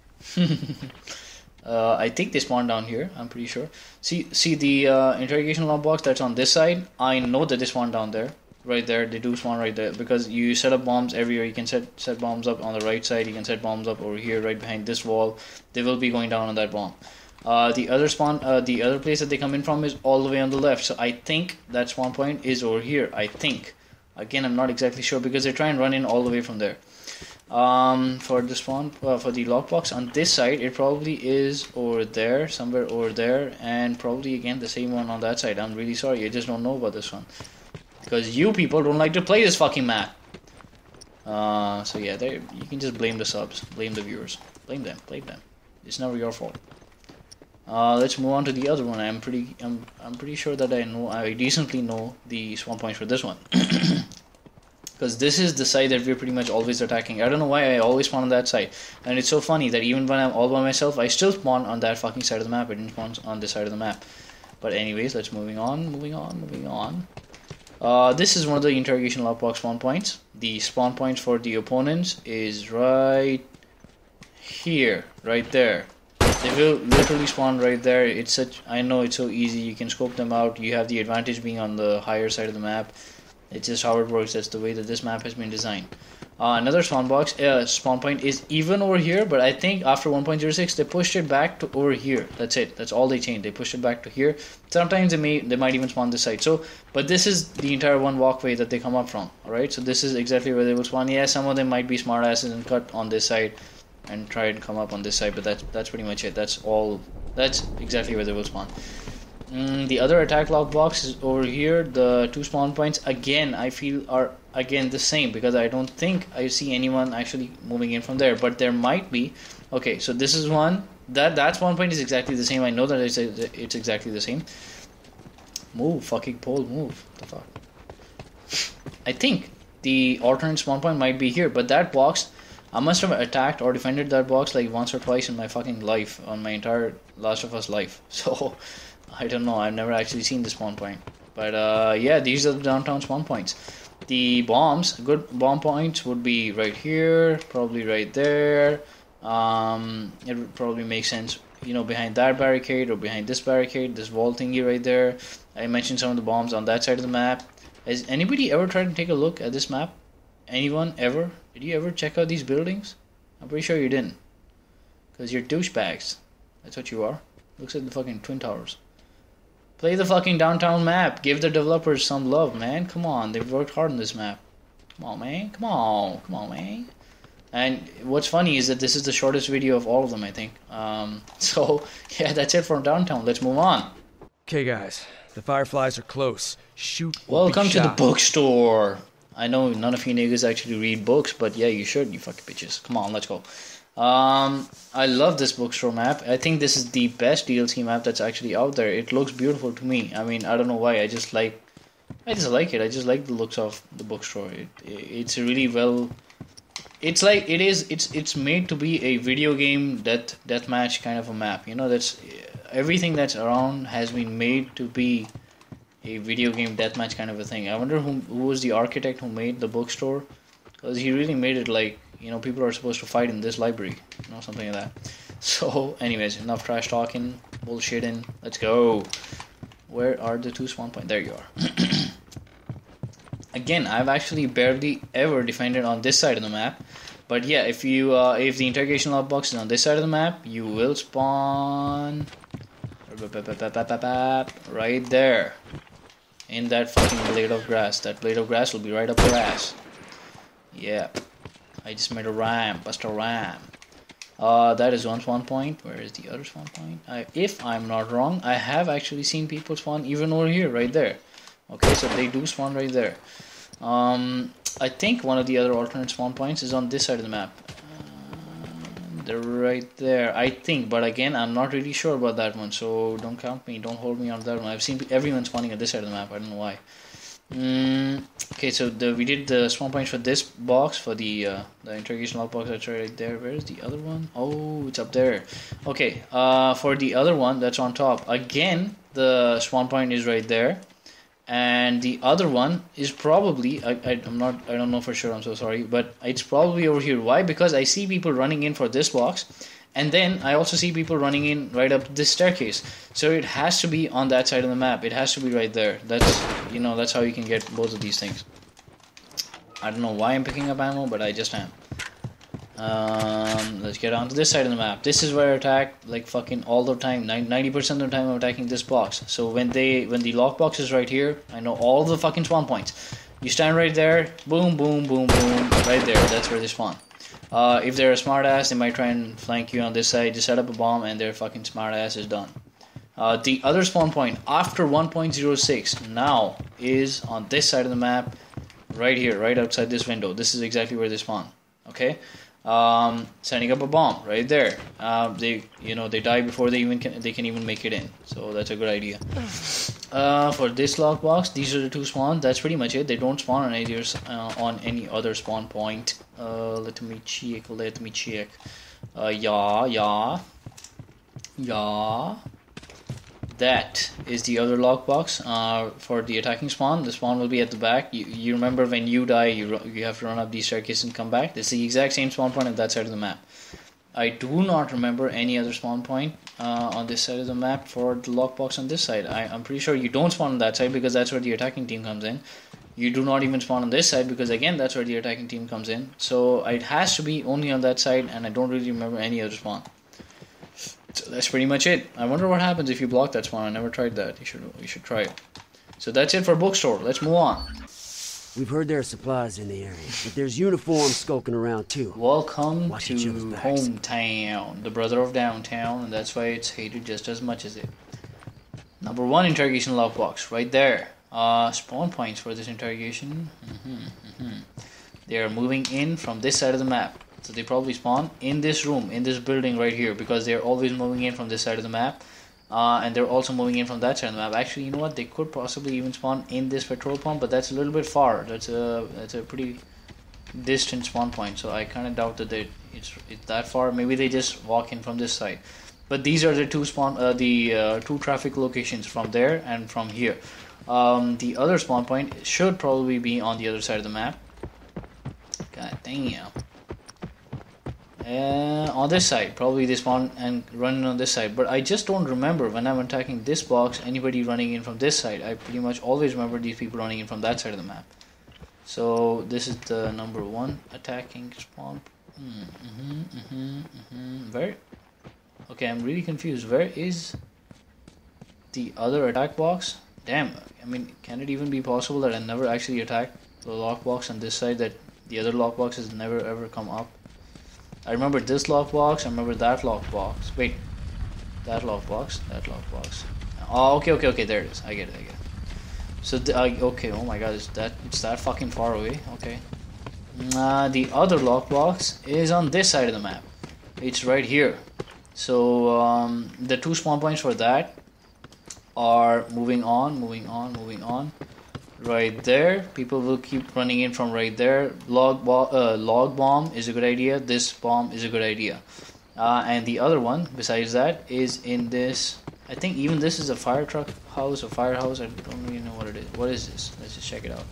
I think they spawn down here. I'm pretty sure. See the interrogation lockbox that's on this side. I know that they spawn down there. Right there, they do spawn right there because you set up bombs everywhere. You can set bombs up on the right side. You can set bombs up over here, right behind this wall. They will be going down on that bomb. The other place that they come in from is all the way on the left. So I think that spawn point is over here. I think. Again, I'm not exactly sure because they try and run in all the way from there. For the spawn, for the lockbox on this side, it probably is over there, somewhere over there, and probably again the same one on that side. I'm really sorry, I just don't know about this one. Because you people don't like to play this fucking map. So yeah, there you can just blame the subs, blame the viewers, blame them. It's never your fault. Let's move on to the other one. I'm pretty sure that I decently know the spawn points for this one. Because this is the side that we're pretty much always attacking. I don't know why I always spawn on that side. And it's so funny that even when I'm all by myself, I still spawn on that fucking side of the map. I didn't spawn on this side of the map. But anyways, let's moving on. This is one of the interrogation lockbox spawn points. The spawn points for the opponents is right here, right there. They will literally spawn right there. I know it's so easy. You can scope them out. You have the advantage being on the higher side of the map. It's just how it works. That's the way that this map has been designed. Another spawn point is even over here, but I think after 1.06 they pushed it back to over here. That's it. That's all they changed. They pushed it back to here. Sometimes they might even spawn this side. So, but this is the entire one walkway that they come up from. All right. So this is exactly where they will spawn. Yeah, some of them might be smartasses and cut on this side and try and come up on this side, but that's pretty much it. That's all. That's exactly where they will spawn. The other attack lockbox is over here. The 2 spawn points again I feel are again the same because I don't think I see anyone actually moving in from there, but there might be. Okay, so this is one that spawn point is exactly the same. I know that it's exactly the same. Move, fucking pole, move. What the fuck? I think the alternate spawn point might be here, but that box I must have attacked or defended that box like once or twice in my fucking life, on my entire Last of Us life. So I don't know, I've never actually seen the spawn point. But yeah, these are the downtown spawn points. The bombs, good bomb points would be right here, probably right there. It would probably make sense, you know, behind that barricade or behind this barricade, this wall thingy right there. I mentioned some of the bombs on that side of the map. Has anybody ever tried to take a look at this map? Anyone ever? Did you ever check out these buildings? I'm pretty sure you didn't. Because you're douchebags. That's what you are. Looks like the fucking Twin Towers. Play the fucking downtown map. Give the developers some love, man. Come on, they've worked hard on this map. Come on, man. Come on, man. And what's funny is that this is the shortest video of all of them, I think. So, yeah, that's it for downtown. Let's move on. Okay, guys. The Fireflies are close. Shoot or Welcome be to the shot. bookstore. I know none of you niggas actually read books, but yeah, you should, you fucking bitches. Come on, let's go. I love this bookstore map. I think this is the best DLC map that's actually out there. It looks beautiful to me. I mean, I don't know why. I just like it. I just like the looks of the bookstore. It's really well. It's like it's made to be a video game deathmatch kind of a map. You know, that's everything that's around has been made to be a video game deathmatch kind of a thing. I wonder who was the architect who made the bookstore, because he really made it like, you know, people are supposed to fight in this library, you know, something like that. So anyways, enough trash talking, bullshitting, let's go. Where are the 2 spawn points? There you are. Again, I've actually barely ever defended on this side of the map, but yeah, if you if the interrogation lockbox is on this side of the map, you will spawn right there. In that fucking blade of grass. That blade of grass will be right up your ass. Yeah. I just made a rhyme. Bust a rhyme. That is one spawn point. Where is the other spawn point? If I'm not wrong, I have actually seen people spawn even over here, right there. Okay, so they do spawn right there. I think one of the other alternate spawn points is on this side of the map. They're right there, I think, but again, I'm not really sure about that one, so don't count me, don't hold me on that one. I've seen everyone spawning at this side of the map, I don't know why. Okay, so we did the spawn points for this box, for the interrogation lockbox. That's right there. Where is the other one? Oh, it's up there. Okay, for the other one that's on top, again the spawn point is right there, and the other one is probably I don't know for sure. I'm so sorry, but it's probably over here. Why? Because I see people running in for this box. And then I also see people running in right up this staircase. So it has to be on that side of the map. It has to be right there. That's, you know, that's how you can get both of these things. I don't know why I'm picking up ammo, but I just am. Let's get on to this side of the map. This is where I attack like fucking all the time. 90% of the time I'm attacking this box. So when the lockbox is right here, I know all the fucking spawn points. You stand right there, boom, boom, boom, boom, right there. That's where they spawn. If they're a smartass, they might try and flank you on this side. Just set up a bomb and their fucking smartass is done. The other spawn point after 1.06 now is on this side of the map, right here, right outside this window. This is exactly where they spawn. Okay, setting up a bomb right there. They die before they can even make it in. So that's a good idea. For this lockbox, these are the two spawns. That's pretty much it. They don't spawn on any other spawn point. Let me check. Yeah. That is the other lockbox. For the attacking spawn, the spawn will be at the back. You remember when you die, you have to run up these staircases and come back. It's the exact same spawn point on that side of the map. I do not remember any other spawn point on this side of the map for the lockbox on this side. I'm pretty sure you don't spawn on that side because that's where the attacking team comes in. You do not even spawn on this side because again that's where the attacking team comes in. So it has to be only on that side, and I don't really remember any other spawn. So that's pretty much it. I wonder what happens if you block that spawn. I never tried that. You should try it. So that's it for bookstore. Let's move on. We've heard there are supplies in the area, but there's uniforms skulking around too. Welcome Watch to each other's backs. Hometown, the brother of downtown, and that's why it's hated just as much as it. Number 1 interrogation lockbox, right there. Spawn points for this interrogation. They are moving in from this side of the map. So they probably spawn in this room, in this building right here, because they're always moving in from this side of the map. And they're also moving in from that side of the map. Actually, you know what? They could possibly even spawn in this petrol pump, but that's a little bit far. That's a pretty distant spawn point. So I kind of doubt that it's that far. Maybe they just walk in from this side. But these are the two two traffic locations from there and from here. The other spawn point should probably be on the other side of the map. God damn. On this side, probably they spawn and running on this side, but I just don't remember when I'm attacking this box anybody running in from this side. I pretty much always remember these people running in from that side of the map. So this is the number 1 attacking spawn. Where? Okay, I'm really confused. Where is the other attack box? Damn, I mean, can it even be possible that I never actually attacked the lockbox on this side, that the other lockbox has never ever come up? I remember this lockbox, I remember that lockbox. Wait, that lockbox. Oh, okay, there it is. I get it. So, okay, oh my god, it's that fucking far away. Okay. The other lockbox is on this side of the map. It's right here. So, the two spawn points for that are moving on. Right there, people will keep running in from right there. Log bomb is a good idea. This bomb is a good idea. And the other one, besides that, is in this. I think even this is a fire truck house or firehouse. I don't really know what it is. What is this? Let's just check it out.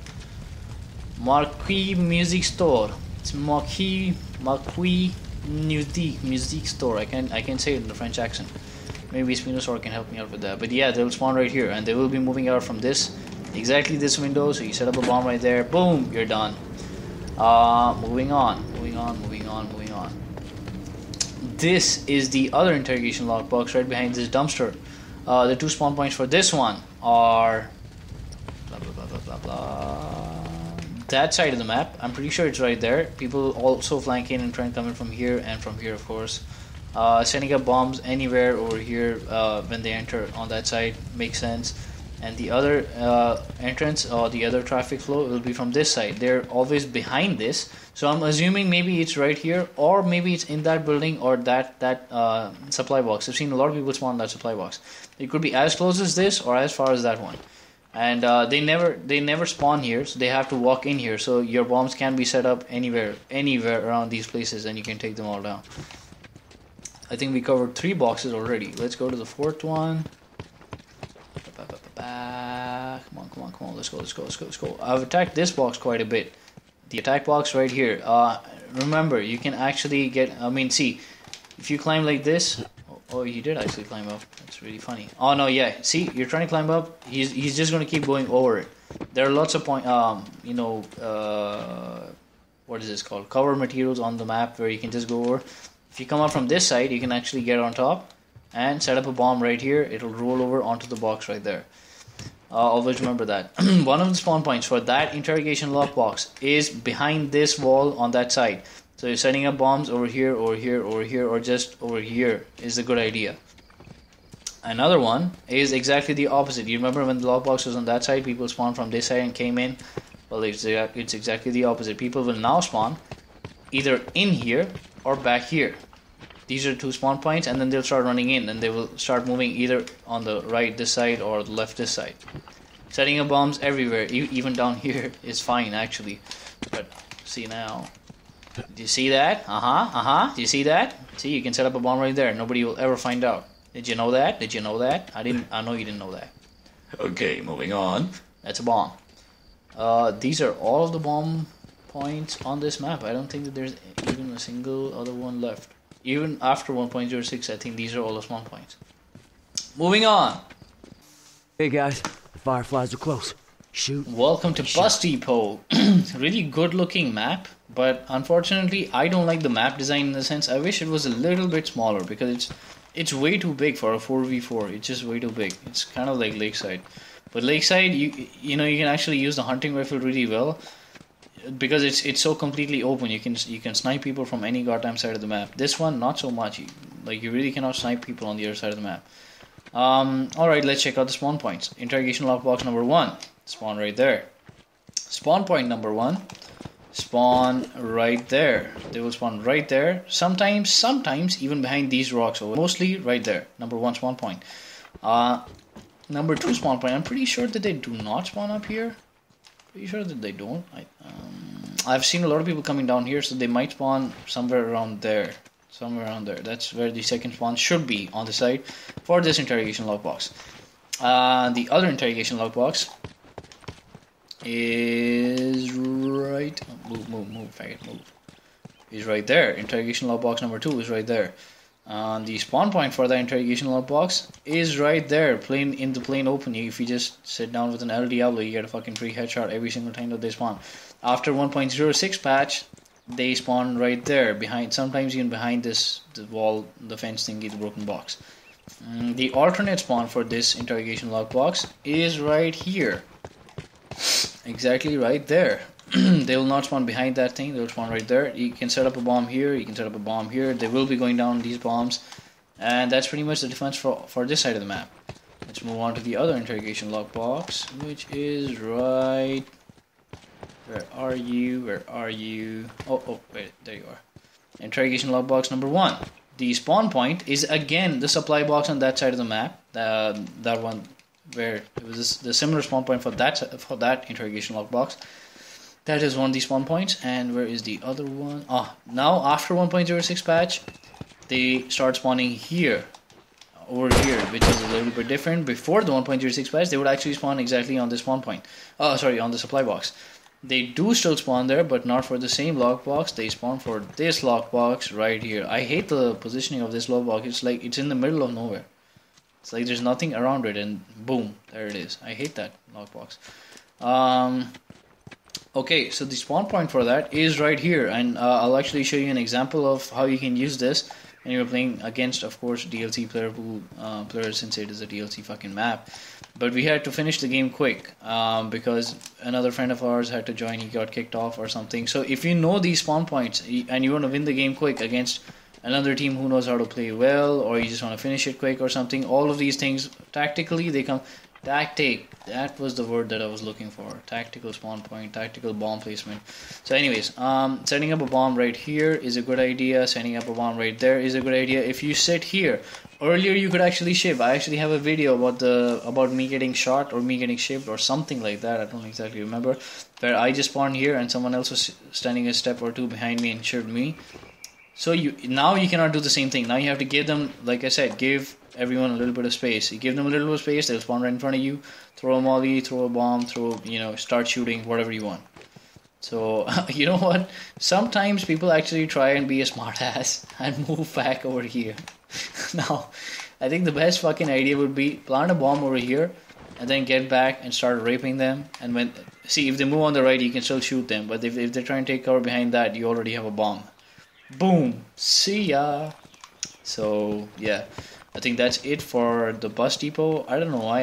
Marquis Music Store. It's Marquis Music Store. I can say it in the French accent. Maybe Spinosaur can help me out with that. But yeah, they'll spawn right here, and they will be moving out from this. Exactly this window, so you set up a bomb right there, boom, you're done. Moving on. This is the other interrogation lockbox right behind this dumpster. The two spawn points for this one are that side of the map. I'm pretty sure it's right there. People also flank in and try and come in from here and from here, of course. Setting up bombs anywhere over here when they enter on that side makes sense. And the other entrance or the other traffic flow will be from this side. They're always behind this, so I'm assuming maybe it's right here, or maybe it's in that building or that supply box. I've seen a lot of people spawn that supply box. It could be as close as this or as far as that one. and they never spawn here, so they have to walk in here. So your bombs can be set up anywhere around these places, and you can take them all down. I think we covered 3 boxes already. Let's go to the 4th one. Come on. Let's go. I've attacked this box quite a bit. The attack box right here. Remember, you can actually get. I mean, see, if you climb like this. Oh, he did actually climb up. That's really funny. Oh no, yeah. See, you're trying to climb up. He's just gonna keep going over it. There are lots of what is this called? Cover materials on the map where you can just go over. If you come up from this side, you can actually get on top and set up a bomb right here. It'll roll over onto the box right there. Always remember that. One of the spawn points for that interrogation lockbox is behind this wall on that side. So you're setting up bombs over here, or just over here is a good idea. Another one is exactly the opposite. You remember when the lockbox was on that side, people spawned from this side and came in? Well, it's exactly the opposite. People will now spawn either in here or back here. These are 2 spawn points, and then they'll start running in, and they will start moving either on the right this side or the left this side. Setting up bombs everywhere, even down here, is fine actually. But see now, do you see that? Do you see that? See, you can set up a bomb right there. Nobody will ever find out. Did you know that? Did you know that? I know you didn't know that. Okay, moving on. That's a bomb. These are all of the bomb points on this map. I don't think that there's even a single other one left. Even after 1.06, I think these are all the spawn points. Moving on. Hey guys, the fireflies are close. Shoot. Welcome to Bus Depot. Really good looking map, but unfortunately I don't like the map design in the sense I wish it was a little bit smaller, because it's way too big for a 4v4. It's just way too big. It's kind of like Lakeside. But Lakeside, you know, you can actually use the hunting rifle really well, because it's so completely open. You can snipe people from any goddamn side of the map. This one, not so much. You really cannot snipe people on the other side of the map. Alright, let's check out the spawn points. Interrogation lockbox number 1. Spawn right there. Spawn point number 1. Spawn right there. They will spawn right there. Sometimes even behind these rocks. Mostly right there. Number 1 spawn point. Number 2 spawn point. I'm pretty sure that they do not spawn up here. Pretty sure that they don't. I've seen a lot of people coming down here, so they might spawn somewhere around there. That's where the second spawn should be, on the side for this interrogation lockbox. The other interrogation lockbox is right. Move, faggot, move. Is right there. Interrogation lockbox number 2 is right there. The spawn point for the interrogation lockbox is right there, in the plain open. If you just sit down with an El Diablo, you get a fucking free headshot every single time that they spawn. After 1.06 patch, they spawn right there, sometimes even behind the wall, the fence thingy, the broken box. The alternate spawn for this interrogation lockbox is right here. Exactly right there. They will not spawn behind that thing, they will spawn right there. You can set up a bomb here, you can set up a bomb here. They will be going down these bombs. And that's pretty much the defense for this side of the map. Let's move on to the other interrogation lockbox, which is right... Where are you? Oh, wait, there you are. Interrogation lockbox number 1. The spawn point is again the supply box on that side of the map. That one where it was the similar spawn point for that interrogation lockbox. That is one of the spawn points. And where is the other one? Now after 1.06 patch, they start spawning here, over here, which is a little bit different. Before the 1.06 patch, they would actually spawn exactly on this spawn point. On the supply box. They do still spawn there, but not for the same lockbox. They spawn for this lockbox right here. I hate the positioning of this lockbox. It's like it's in the middle of nowhere. It's like there's nothing around it, and boom, there it is. I hate that lockbox. Okay, so the spawn point for that is right here, and I'll actually show you an example of how you can use this. And you're playing against, of course, DLC players, since it is a DLC fucking map. But we had to finish the game quick because another friend of ours had to join. He got kicked off or something. So if you know these spawn points and you want to win the game quick against another team who knows how to play well, or you just want to finish it quick or something, all of these things tactically they come. Tactic. That was the word that I was looking for. Tactical spawn point, tactical bomb placement. So anyways, setting up a bomb right here is a good idea. Setting up a bomb right there is a good idea. If you sit here, earlier you could actually ship. I actually have a video about me getting shot or me getting shipped or something like that. I don't exactly remember. Where I just spawned here and someone else was standing a step or two behind me and shipped me. So now you cannot do the same thing. Now you have to give them, like I said, give everyone a little bit of space. You give them a little bit of space, they'll spawn right in front of you. Throw a molly, throw a bomb, start shooting, whatever you want. So, you know what? Sometimes people actually try and be a smartass and move back over here. Now, I think the best fucking idea would be plant a bomb over here and then get back and start raping them. And if they move on the right, you can still shoot them. But if they're trying to take cover behind that, you already have a bomb. Boom! See ya! So, yeah. I think that's it for the bus depot. I don't know why.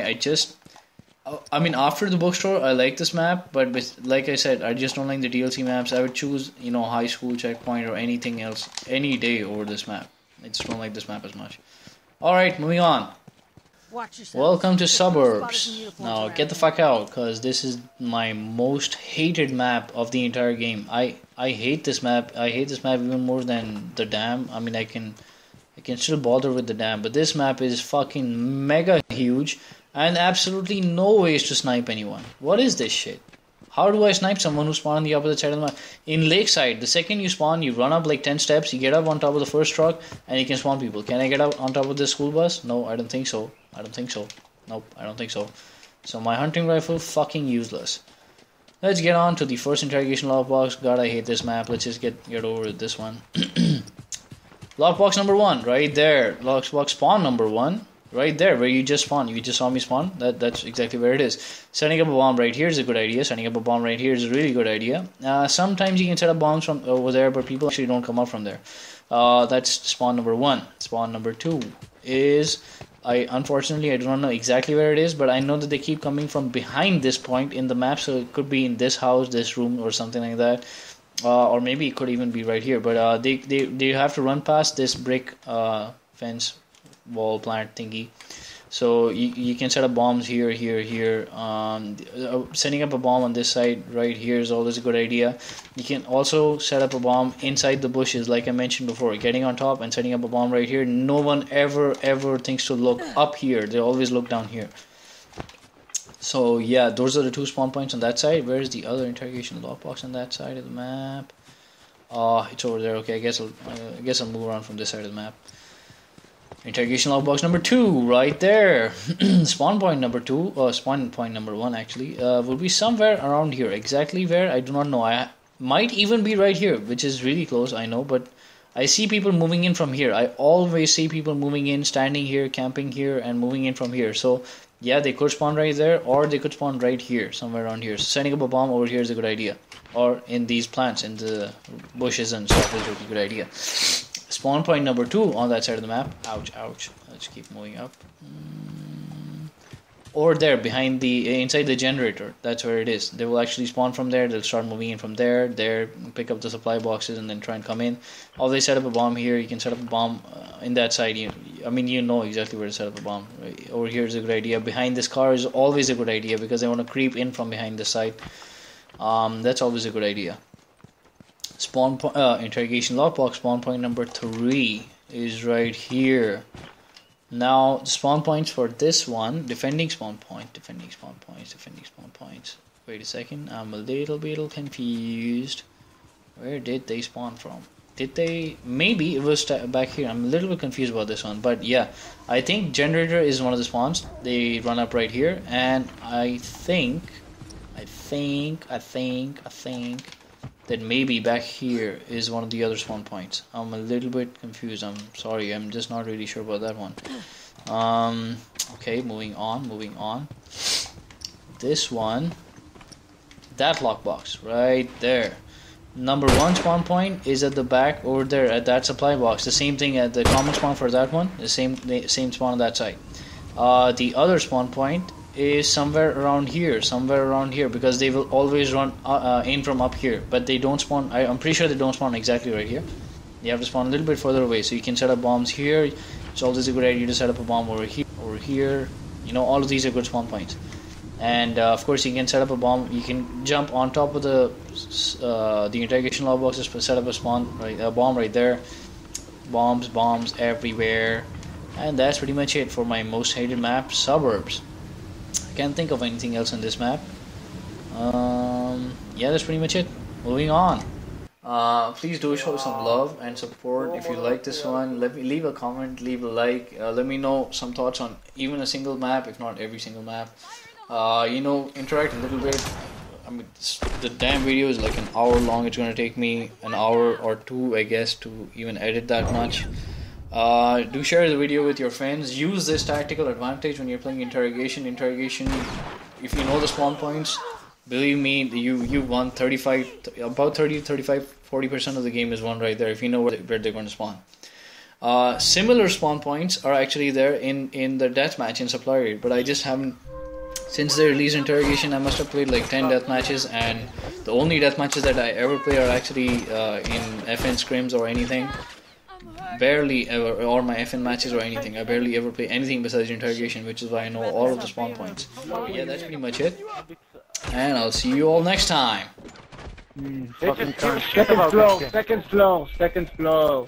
After the bookstore, I like this map, but like I said, I just don't like the DLC maps. I would choose, high school checkpoint or anything else any day over this map. I just don't like this map as much. Alright, moving on. Watch yourself. Welcome to Suburbs. Now, get the fuck out, because this is my most hated map of the entire game. I hate this map. I hate this map even more than the dam. I mean, I can still bother with the dam, but this map is fucking mega huge and absolutely no ways to snipe anyone. What is this shit? How do I snipe someone who spawned on the opposite side of the map? In Lakeside, the second you spawn, you run up like 10 steps, you get up on top of the first truck, and you can spawn people. Can I get up on top of this school bus? No, I don't think so. Nope, I don't think so. So my hunting rifle, fucking useless. Let's get on to the first interrogation lockbox. God, I hate this map. Let's just get over with this one. Lockbox number 1, right there. Lockbox spawn number 1, right there, where you just spawned. You just saw me spawn. That's exactly where it is. Setting up a bomb right here is a good idea. Setting up a bomb right here is a really good idea. Sometimes you can set up bombs from over there, but people actually don't come up from there. That's spawn number 1. Spawn number 2 is... Unfortunately, I do not know exactly where it is, but I know that they keep coming from behind this point in the map, so it could be in this house, this room, or something like that. Or maybe it could even be right here, but they have to run past this brick fence wall plant thingy. So you can set up bombs here. Setting up a bomb on this side right here is always a good idea. You can also set up a bomb inside the bushes, like I mentioned before. Getting on top and setting up a bomb right here. No one ever thinks to look up here. They always look down here. So yeah, those are the 2 spawn points on that side. Where's the other interrogation lockbox on that side of the map? It's over there. Okay, I guess I'll move around from this side of the map. Interrogation logbox number 2, right there. Spawn point number 2, spawn point number 1 actually, will be somewhere around here. Exactly where, I do not know. I might even be right here, which is really close, I know, but I see people moving in from here. I always see people moving in, standing here, camping here, and moving in from here. So, yeah, they could spawn right there, or they could spawn right here, somewhere around here. So setting up a bomb over here is a good idea. Or in these plants, in the bushes and stuff is a good idea. Spawn point number 2 on that side of the map. Ouch. Let's keep moving up. Or there, behind inside the generator. That's where it is. They will actually spawn from there. They'll start moving in from there. Pick up the supply boxes and then try and come in. Or they set up a bomb here. You can set up a bomb in that side. You know exactly where to set up a bomb. Right? Over here is a good idea. Behind this car is always a good idea because they want to creep in from behind this side. That's always a good idea. Interrogation lockbox spawn point number 3 is right here. Now the spawn points for this one, defending spawn points. Wait a second, I'm a little bit confused. Where did they spawn from? Maybe it was back here. I'm a little bit confused about this one, but yeah, I think generator is one of the spawns. They run up right here, and I think that maybe back here is one of the other spawn points. I'm a little bit confused. I'm sorry. I'm just not really sure about that one. Okay, moving on. This one, that lockbox right there. Number 1 spawn point is at the back over there at that supply box. The same thing at the common spawn for that one. The same spawn on that side. The other spawn point is somewhere around here because they will always run in from up here, but they don't spawn. I'm pretty sure they don't spawn exactly right here. You have to spawn a little bit further away, so you can set up bombs here. It's always a good idea to set up a bomb over here, You know, all of these are good spawn points. And of course, you can set up a bomb. You can jump on top of the interrogation log boxes, set up a bomb right there. Bombs everywhere. And that's pretty much it for my most hated map, Suburbs. I can't think of anything else on this map. Yeah, that's pretty much it. Moving on. Please do show some love and support if you like this one. Let me leave a comment, leave a like. Let me know some thoughts on even a single map, if not every single map. You know, interact a little bit. I mean, the damn video is like an hour long. It's gonna take me an hour or two, I guess, to even edit that much. Do share the video with your friends. Use this tactical advantage when you're playing Interrogation. If you know the spawn points, believe me, you won 35, about 30, 35, 40% of the game is won right there if you know where they're going to spawn. Similar spawn points are actually there in the deathmatch in Supply Raid, but I just haven't. Since they released Interrogation, I must have played like 10 death matches, and the only death matches that I ever play are actually in FN scrims or anything. Barely ever, or my FN matches or anything. I barely ever play anything besides Interrogation, which is why I know all of the spawn points. Yeah, that's pretty much it. And I'll see you all next time. Second floor.